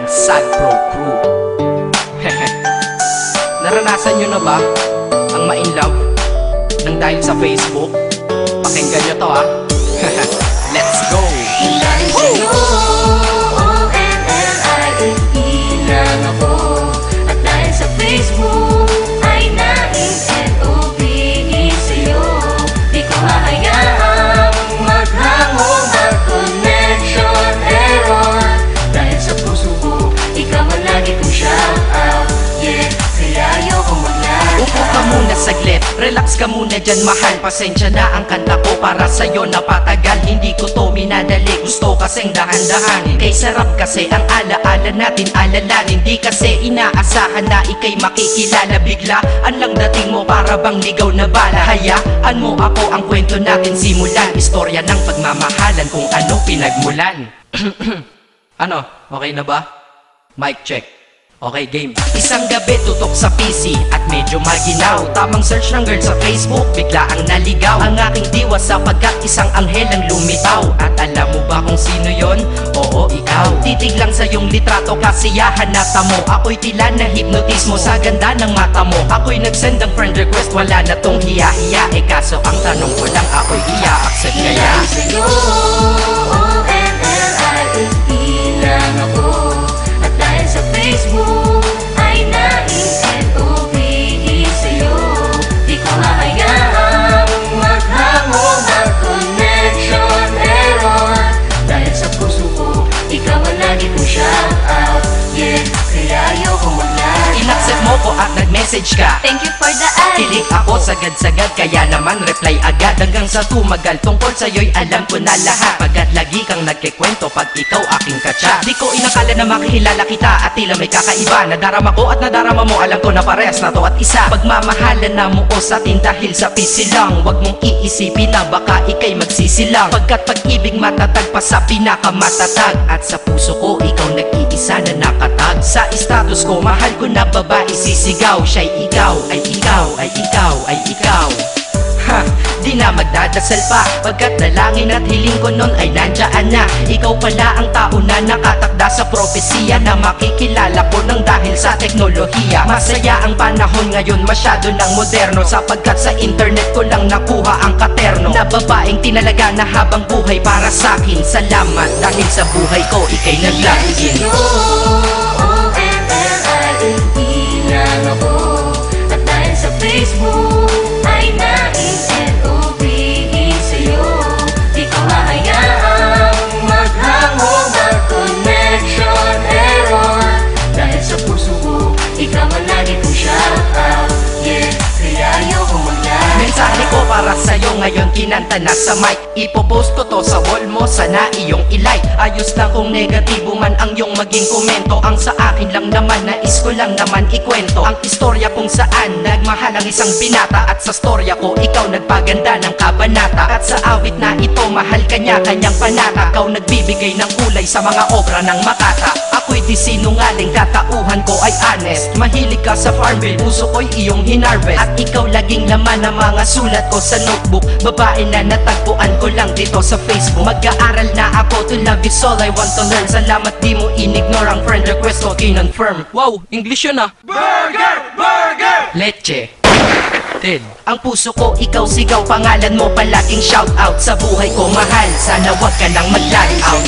Sad Pro Crew. Naranasan nyo na ba ang ma-inlove nang dahil sa Facebook? Pakinggan nyo to Let's go! Dahil sa'yo, O-N-L-I-F-E lang ako. At dahil sa Facebook ay na-N-O-V-E sa'yo. Di ko hahayaang maghangong mag-connection error. Dahil sa puso ko, ikaw ang lagi kong shout out. Yeah, kaya ayoko mag-lag. Upo ka muna saglit, relax ka muna dyan mahal. Pasensya na ang kanta ko para sa'yo napatagal. Hindi ko to minadali, gusto kasing dahan-dahan. Kay sarap kasi ang alaala natin alalanin. Di kasi inaasahan na ikay makikilala. Biglaan lang dating mo para bang ligaw na bala. Hayaan mo ako ang kwento natin simulan. Istorya ng pagmamahalan kung ano pinagmulan. Ano? Okay na ba? Mic check. Okay, game. Isang gabi tutok sa PC at medyo maginaw. Tamang search ng girl sa Facebook, bigla ang naligaw. Ang aking diwa sapagkat isang anghel ang lumitaw. At alam mo ba kung sino yon? Oo, ikaw. Titig lang sa iyong litrato, kasiyahan na tamo. Ako'y tila na hipnotismo sa ganda ng mata mo. Ako'y nagsend ng friend request, wala na tong hiya-hiya. Kaso ang tanong ko lang, ako'y iya-accept kaya? Dahil sa'yo, O-N-L-I-F-E lang ako. At dahil sa Facebook ay na-N-O-V-E sa'yo. Di ko hahayaang maghangong mag-connection error. Dahil sa puso ko, ikaw ang lagi kong shout out. Yeah, kaya ayoko mag-lag. In-accept mo ko at nag-message ka. Thank you for the ad. Kilig ako sagad-sagad, kaya naman reply agad. Hanggang sa tumagal, tungkol sa'yo'y alam ko na lahat. Pagkat lagi kang nagkikwento pag ikaw aking katsa. Di ko inakala na makikilala kita at tila may kakaiba. Nadarama ko at nadarama mo, alam ko na parehas na to at isa. Pagmamahalan na mo o sa atin dahil sa PC lang. Huwag mong iisipin na baka ikay magsisilang. Pagkat pag-ibig matatag pa sa pinakamatatag. At sa puso ko, ikaw nag-iisa na nakatag. Sa status ko, mahal ko na babae sisigaw. Siya'y ikaw, ay ikaw, ay ikaw, ay ikaw. Ha, di na magdadasal pa. Pagkat dalangin at hiling ko nun ay nandiyan na. Ikaw pala ang tao na nakatakda sa propesiya. Na makikilala ko nang dahil sa teknolohiya. Masaya ang panahon ngayon, masyado ng moderno. Sapagkat sa internet ko lang nakuha ang katerno. Na babaeng tinalaga na habang buhay para sa'kin. Salamat dahil sa buhay ko, ikay nag-login. O-N-L-I-F-E lang ako. At dahil sa Facebook ay na-N-O-V-E sa'yo. Di ko hahayaang maghangong mag-connection error. Dahil sa puso ko, ikaw ang lagi kong shout out. Yeah, kaya ayoko mag-lag. Mensahe ko para sa'yo ngayon, kinanta na sa mic. Ipopost ko to sa wall mo, sana iyong ilike. Ayos lang kung negatibo man ang iyong maging komento. Ang sa akin lang naman, nais ko lang naman ikwento ang istorya kung saan nagmahal ang isang binata. At sa storya ko, ikaw nagpaganda ng kabanata. At sa awit na ito, mahal kanya kanyang panata. Ikaw nagbibigay ng kulay sa mga obra ng Makata. Ako'y di sinungaling, katauhan ko ay honest. Mahilig ka sa Farmville, puso ko'y iyong hinarvest. At ikaw laging laman ng mga sulat ko sa notebook. Babae na natagpuan ko lang dito sa Facebook. Mag-aaral na ako, to love is all I want to learn. Salamat di mo inignore ang friend request ko, kinonfirm. Wow, English yun Burger! Burger! Leche. Ted. Ang puso ko, ikaw sigaw, pangalan mo palaging shout out. Sa buhay ko mahal, sana wag ka nang mag-lag out.